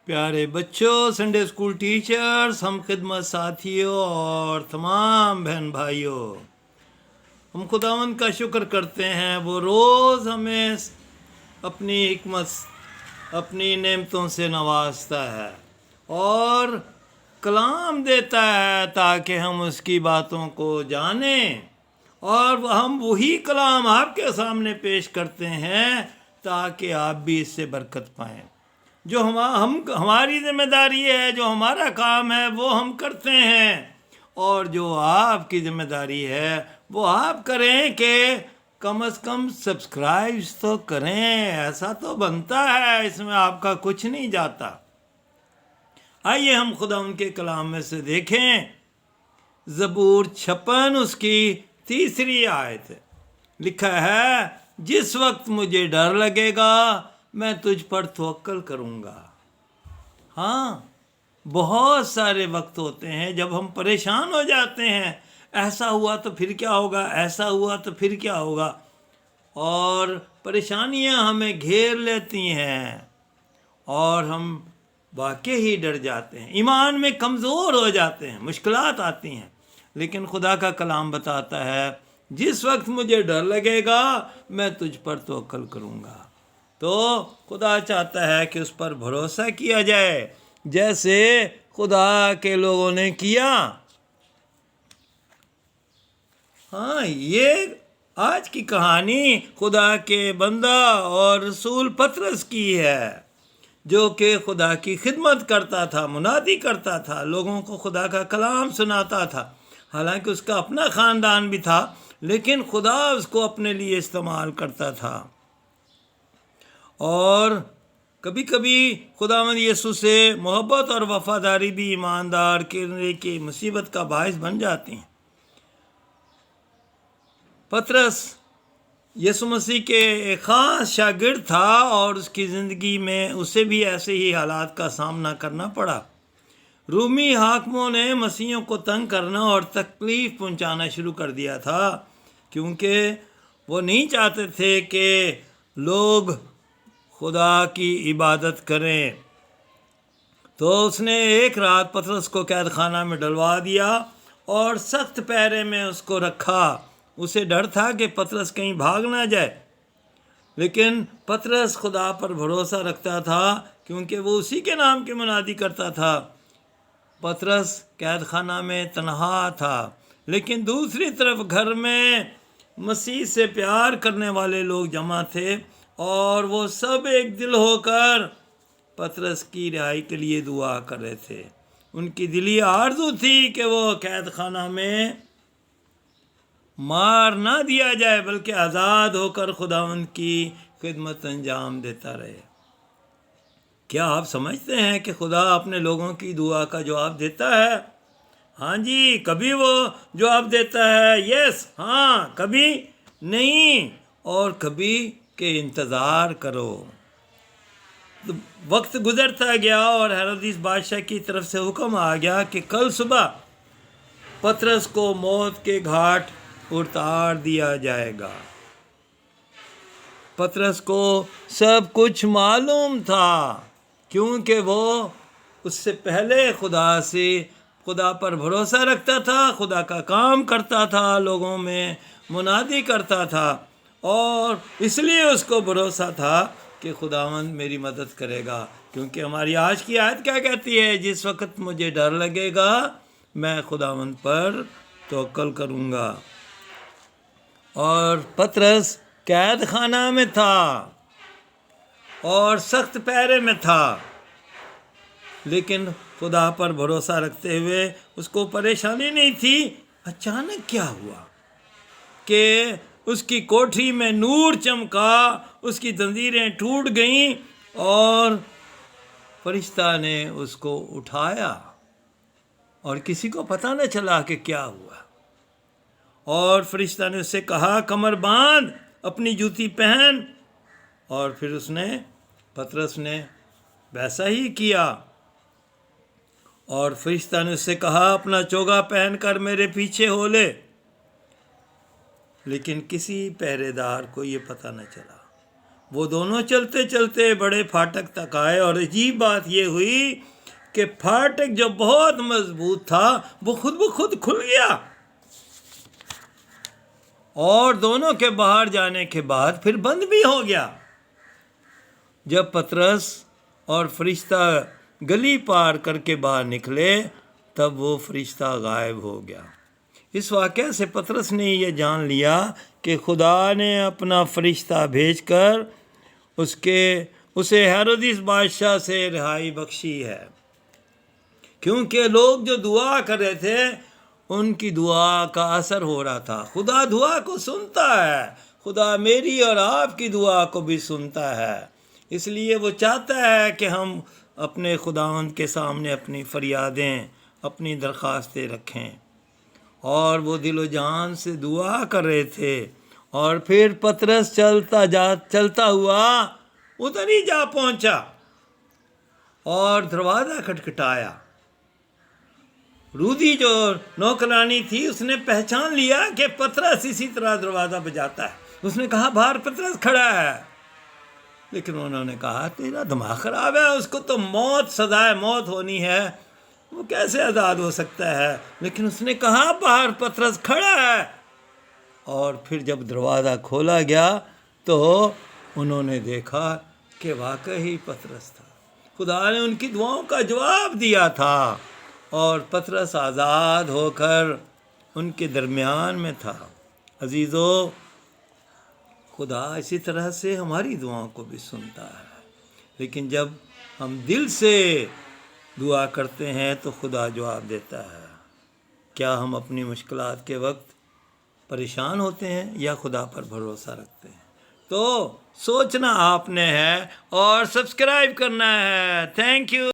پیارے بچوں، Sunday school teachers, ہم خدمت ساتھیوں اور تمام بہن بھائیوں، ہم خداوند کا شکر کرتے ہیں۔ وہ روز ہمیں اپنی حکمت، اپنی نعمتوں سے نوازتا ہے اور کلام دیتا ہے تاکہ ہم اس کی باتوں کو جانیں، اور ہم وہی کلام آپ کے سامنے پیش کرتے ہیں تاکہ آپ بھی اس سے برکت پائیں۔ جو ہماری ذمہ داری ہے، جو ہمارا کام ہے، وہ ہم کرتے ہیں، اور جو آپ کی ذمہ داری ہے وہ آپ کریں کہ کم از کم سبسکرائب تو کریں۔ ایسا تو بنتا ہے، اس میں آپ کا کچھ نہیں جاتا۔ آئیے ہم خدا ان کے کلام میں سے دیکھیں۔ زبور 56 اس کی 3 آیت ہے، لکھا ہے، جس وقت مجھے ڈر لگے گا میں تجھ پر توکل کروں گا۔ ہاں، بہت سارے وقت ہوتے ہیں جب ہم پریشان ہو جاتے ہیں، ایسا ہوا تو پھر کیا ہوگا، ایسا ہوا تو پھر کیا ہوگا، اور پریشانیاں ہمیں گھیر لیتی ہیں اور ہم واقعی ہی ڈر جاتے ہیں، ایمان میں کمزور ہو جاتے ہیں، مشکلات آتی ہیں۔ لیکن خدا کا کلام بتاتا ہے، جس وقت مجھے ڈر لگے گا میں تجھ پر توکل کروں گا۔ تو خدا چاہتا ہے کہ اس پر بھروسہ کیا جائے، جیسے خدا کے لوگوں نے کیا۔ ہاں، یہ آج کی کہانی خدا کے بندہ اور رسول پطرس کی ہے، جو کہ خدا کی خدمت کرتا تھا، منادی کرتا تھا، لوگوں کو خدا کا کلام سناتا تھا۔ حالانکہ اس کا اپنا خاندان بھی تھا، لیکن خدا اس کو اپنے لیے استعمال کرتا تھا۔ اور کبھی کبھی خداوند یسوع سے محبت اور وفاداری بھی ایماندار کرنے کی مصیبت کا باعث بن جاتی ہیں۔ پطرس یسوع مسیح کے ایک خاص شاگرد تھا، اور اس کی زندگی میں اسے بھی ایسے ہی حالات کا سامنا کرنا پڑا۔ رومی حاکموں نے مسیحیوں کو تنگ کرنا اور تکلیف پہنچانا شروع کر دیا تھا، کیونکہ وہ نہیں چاہتے تھے کہ لوگ خدا کی عبادت کریں۔ تو اس نے ایک رات پطرس کو قید خانہ میں ڈلوا دیا اور سخت پہرے میں اس کو رکھا۔ اسے ڈر تھا کہ پطرس کہیں بھاگ نہ جائے، لیکن پطرس خدا پر بھروسہ رکھتا تھا، کیونکہ وہ اسی کے نام کی منادی کرتا تھا۔ پطرس قید خانہ میں تنہا تھا، لیکن دوسری طرف گھر میں مسیح سے پیار کرنے والے لوگ جمع تھے، اور وہ سب ایک دل ہو کر پطرس کی رہائی کے لیے دعا کر رہے تھے۔ ان کی دلی آرزو تھی کہ وہ قید خانہ میں مار نہ دیا جائے، بلکہ آزاد ہو کر خداوند کی خدمت انجام دیتا رہے۔ کیا آپ سمجھتے ہیں کہ خدا اپنے لوگوں کی دعا کا جواب دیتا ہے؟ ہاں جی، کبھی وہ جواب دیتا ہے یس، ہاں، کبھی نہیں، اور کبھی کہ انتظار کرو۔ وقت گزرتا گیا اور ہیرودیس بادشاہ کی طرف سے حکم آ گیا کہ کل صبح پطرس کو موت کے گھاٹ اتار دیا جائے گا۔ پطرس کو سب کچھ معلوم تھا، کیونکہ وہ اس سے پہلے خدا پر بھروسہ رکھتا تھا، خدا کا کام کرتا تھا، لوگوں میں منادی کرتا تھا، اور اس لیے اس کو بھروسہ تھا کہ خداوند میری مدد کرے گا۔ کیونکہ ہماری آج کی آیت کیا کہتی ہے؟ جس وقت مجھے ڈر لگے گا میں خداوند پر توکل کروں گا۔ اور پطرس قید خانہ میں تھا اور سخت پہرے میں تھا، لیکن خدا پر بھروسہ رکھتے ہوئے اس کو پریشانی نہیں تھی۔ اچانک کیا ہوا کہ اس کی کوٹھی میں نور چمکا، اس کی زنجیریں ٹوٹ گئیں، اور فرشتہ نے اس کو اٹھایا، اور کسی کو پتہ نہ چلا کہ کیا ہوا۔ اور فرشتہ نے اس سے کہا، کمر باندھ، اپنی جوتی پہن، اور پھر پطرس نے ویسا ہی کیا۔ اور فرشتہ نے اس سے کہا، اپنا چوگا پہن کر میرے پیچھے ہو لے۔ لیکن کسی پہرے دار کو یہ پتہ نہ چلا۔ وہ دونوں چلتے چلتے بڑے پھاٹک تک آئے، اور عجیب بات یہ ہوئی کہ پھاٹک جو بہت مضبوط تھا وہ خود بخود کھل گیا، اور دونوں کے باہر جانے کے بعد پھر بند بھی ہو گیا۔ جب پطرس اور فرشتہ گلی پار کر کے باہر نکلے تب وہ فرشتہ غائب ہو گیا۔ اس واقعے سے پطرس نے یہ جان لیا کہ خدا نے اپنا فرشتہ بھیج کر اسے ہیرودیس بادشاہ سے رہائی بخشی ہے، کیونکہ لوگ جو دعا کر رہے تھے ان کی دعا کا اثر ہو رہا تھا۔ خدا دعا کو سنتا ہے، خدا میری اور آپ کی دعا کو بھی سنتا ہے، اس لیے وہ چاہتا ہے کہ ہم اپنے خداوند کے سامنے اپنی فریادیں، اپنی درخواستیں رکھیں۔ اور وہ دل و جان سے دعا کر رہے تھے، اور پھر پطرس چلتا ہوا ادھر ہی جا پہنچا اور دروازہ کھٹکھٹایا۔ رودی جو نوکرانی تھی اس نے پہچان لیا کہ پطرس اسی طرح دروازہ بجاتا ہے۔ اس نے کہا باہر پطرس کھڑا ہے، لیکن انہوں نے کہا تیرا دماغ خراب ہے، اس کو تو موت، سزائے موت ہونی ہے، وہ کیسے آزاد ہو سکتا ہے؟ لیکن اس نے کہا باہر پطرس کھڑا ہے، اور پھر جب دروازہ کھولا گیا تو انہوں نے دیکھا کہ واقعی پطرس تھا۔ خدا نے ان کی دعاؤں کا جواب دیا تھا، اور پطرس آزاد ہو کر ان کے درمیان میں تھا۔ عزیزو، خدا اسی طرح سے ہماری دعاؤں کو بھی سنتا ہے، لیکن جب ہم دل سے دعا کرتے ہیں تو خدا جواب دیتا ہے۔ کیا ہم اپنی مشکلات کے وقت پریشان ہوتے ہیں یا خدا پر بھروسہ رکھتے ہیں؟ تو سوچنا آپ نے ہے اور سبسکرائب کرنا ہے۔ Thank you.